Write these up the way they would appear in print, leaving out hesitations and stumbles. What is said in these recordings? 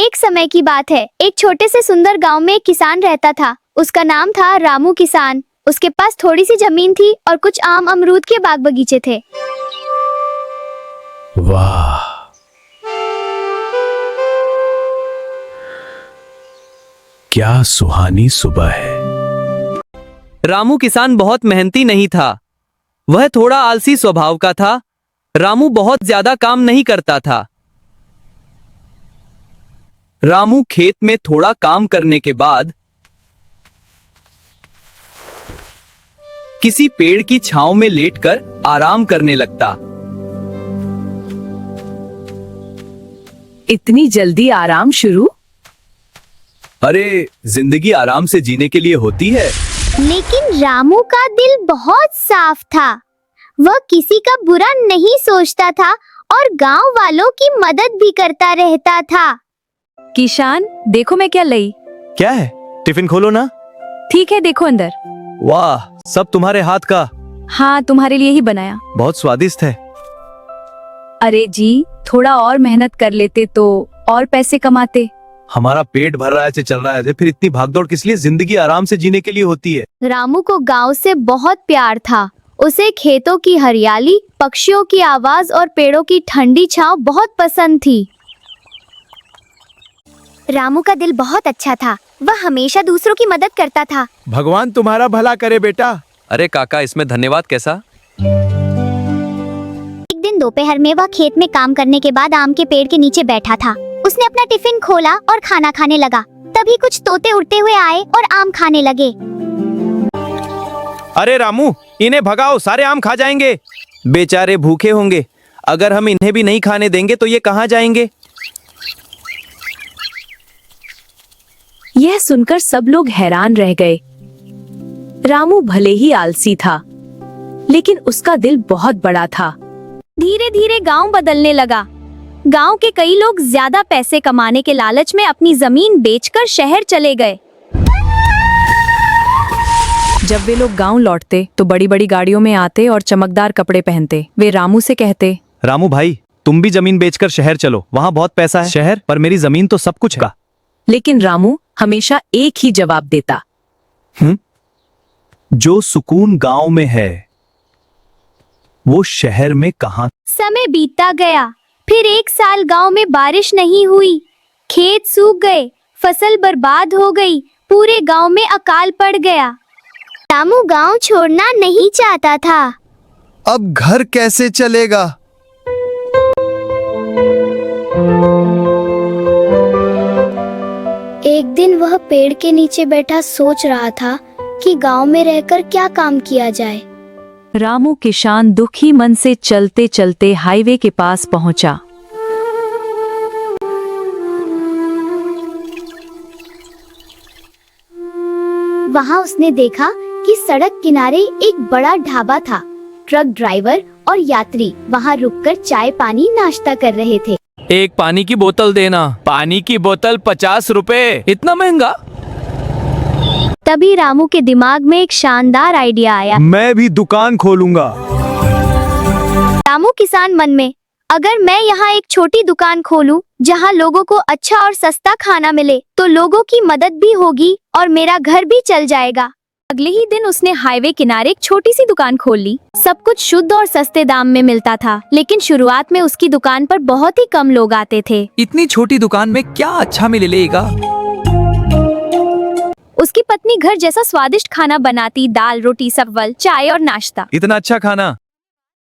एक समय की बात है, एक छोटे से सुंदर गांव में एक किसान रहता था। उसका नाम था रामू किसान। उसके पास थोड़ी सी जमीन थी और कुछ आम अमरूद के बाग बगीचे थे। वाह, क्या सुहानी सुबह है। रामू किसान बहुत मेहनती नहीं था। वह थोड़ा आलसी स्वभाव का था। रामू बहुत ज्यादा काम नहीं करता था। रामू खेत में थोड़ा काम करने के बाद किसी पेड़ की छांव में लेटकर आराम करने लगता। इतनी जल्दी आराम शुरू? अरे, जिंदगी आराम से जीने के लिए होती है। लेकिन रामू का दिल बहुत साफ था। वह किसी का बुरा नहीं सोचता था और गांव वालों की मदद भी करता रहता था। किसान, देखो मैं क्या लाई। क्या है? टिफिन खोलो ना। ठीक है, देखो अंदर। वाह, सब तुम्हारे हाथ का। हाँ, तुम्हारे लिए ही बनाया। बहुत स्वादिष्ट है। अरे जी, थोड़ा और मेहनत कर लेते तो और पैसे कमाते। हमारा पेट भर रहा है, चल रहा है, फिर इतनी भागदौड़ किस लिए? जिंदगी आराम से जीने के लिए होती है। रामू को गांव से बहुत प्यार था। उसे खेतों की हरियाली, पक्षियों की आवाज और पेड़ों की ठंडी छांव बहुत पसंद थी। रामू का दिल बहुत अच्छा था। वह हमेशा दूसरों की मदद करता था। भगवान तुम्हारा भला करे बेटा। अरे काका, इसमें धन्यवाद कैसा? एक दिन दोपहर में वह खेत में काम करने के बाद आम के पेड़ के नीचे बैठा था। उसने अपना टिफिन खोला और खाना खाने लगा। तभी कुछ तोते उड़ते हुए आए और आम खाने लगे। अरे रामू, इन्हें भगाओ, सारे आम खा जाएंगे। बेचारे भूखे होंगे। अगर हम इन्हें भी नहीं खाने देंगे तो ये कहाँ जाएंगे? यह सुनकर सब लोग हैरान रह गए। रामू भले ही आलसी था, लेकिन उसका दिल बहुत बड़ा था। धीरे धीरे गांव बदलने लगा। गांव के कई लोग ज्यादा पैसे कमाने के लालच में अपनी जमीन बेचकर शहर चले गए। जब वे लोग गांव लौटते तो बड़ी बड़ी गाड़ियों में आते और चमकदार कपड़े पहनते। वे रामू से कहते, रामू भाई, तुम भी जमीन बेचकर शहर चलो, वहाँ बहुत पैसा है। शहर पर मेरी जमीन तो सब कुछ है। लेकिन रामू हमेशा एक ही जवाब देता, जो सुकून गांव में है वो शहर में कहाँ? समय बीतता गया। फिर एक साल गांव में बारिश नहीं हुई। खेत सूख गए, फसल बर्बाद हो गई, पूरे गांव में अकाल पड़ गया। रामू गांव छोड़ना नहीं चाहता था। अब घर कैसे चलेगा? एक दिन वह पेड़ के नीचे बैठा सोच रहा था कि गांव में रहकर क्या काम किया जाए। रामू किसान दुखी मन से चलते चलते हाईवे के पास पहुंचा। वहां उसने देखा कि सड़क किनारे एक बड़ा ढाबा था। ट्रक ड्राइवर और यात्री वहां रुककर चाय पानी नाश्ता कर रहे थे। एक पानी की बोतल देना। पानी की बोतल 50 रुपए, इतना महंगा? तभी रामू के दिमाग में एक शानदार आइडिया आया। मैं भी दुकान खोलूंगा। रामू किसान मन में, अगर मैं यहाँ एक छोटी दुकान खोलूं जहाँ लोगों को अच्छा और सस्ता खाना मिले तो लोगों की मदद भी होगी और मेरा घर भी चल जाएगा। अगले ही दिन उसने हाईवे किनारे एक छोटी सी दुकान खोल ली। सब कुछ शुद्ध और सस्ते दाम में मिलता था, लेकिन शुरुआत में उसकी दुकान पर बहुत ही कम लोग आते थे। इतनी छोटी दुकान में क्या अच्छा मिलेगा? उसकी पत्नी घर जैसा स्वादिष्ट खाना बनाती, दाल रोटी सब्वल चाय और नाश्ता। इतना अच्छा खाना?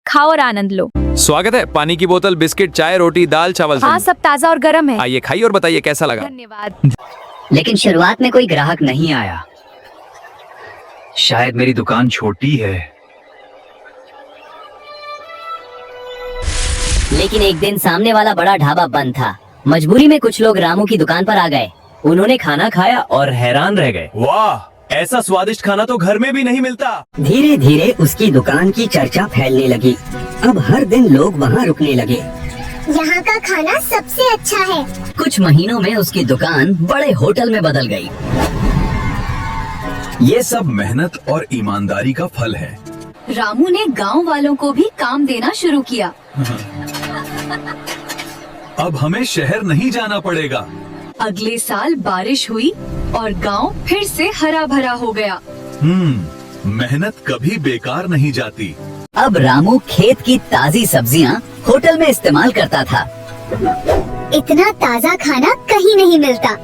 खाओ और आनंद लो। स्वागत है। पानी की बोतल, बिस्किट, चाय, रोटी, दाल, चावल। हाँ, सब ताज़ा और गर्म है। आइए खाइए और बताइए कैसा लगा। धन्यवाद। लेकिन शुरुआत में कोई ग्राहक नहीं आया। शायद मेरी दुकान छोटी है। लेकिन एक दिन सामने वाला बड़ा ढाबा बंद था। मजबूरी में कुछ लोग रामू की दुकान पर आ गए। उन्होंने खाना खाया और हैरान रह गए। वाह, ऐसा स्वादिष्ट खाना तो घर में भी नहीं मिलता। धीरे धीरे उसकी दुकान की चर्चा फैलने लगी। अब हर दिन लोग वहाँ रुकने लगे। यहाँ का खाना सबसे अच्छा है। कुछ महीनों में उसकी दुकान बड़े होटल में बदल गई। ये सब मेहनत और ईमानदारी का फल है। रामू ने गांव वालों को भी काम देना शुरू किया। अब हमें शहर नहीं जाना पड़ेगा। अगले साल बारिश हुई और गांव फिर से हरा भरा हो गया। मेहनत कभी बेकार नहीं जाती। अब रामू खेत की ताज़ी सब्जियां होटल में इस्तेमाल करता था। इतना ताज़ा खाना कहीं नहीं मिलता।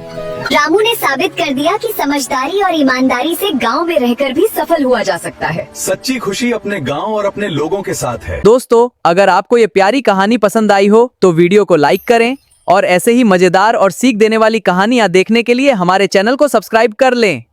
रामू ने साबित कर दिया कि समझदारी और ईमानदारी से गांव में रहकर भी सफल हुआ जा सकता है। सच्ची खुशी अपने गांव और अपने लोगों के साथ है। दोस्तों, अगर आपको ये प्यारी कहानी पसंद आई हो तो वीडियो को लाइक करें और ऐसे ही मजेदार और सीख देने वाली कहानियां देखने के लिए हमारे चैनल को सब्सक्राइब कर लें।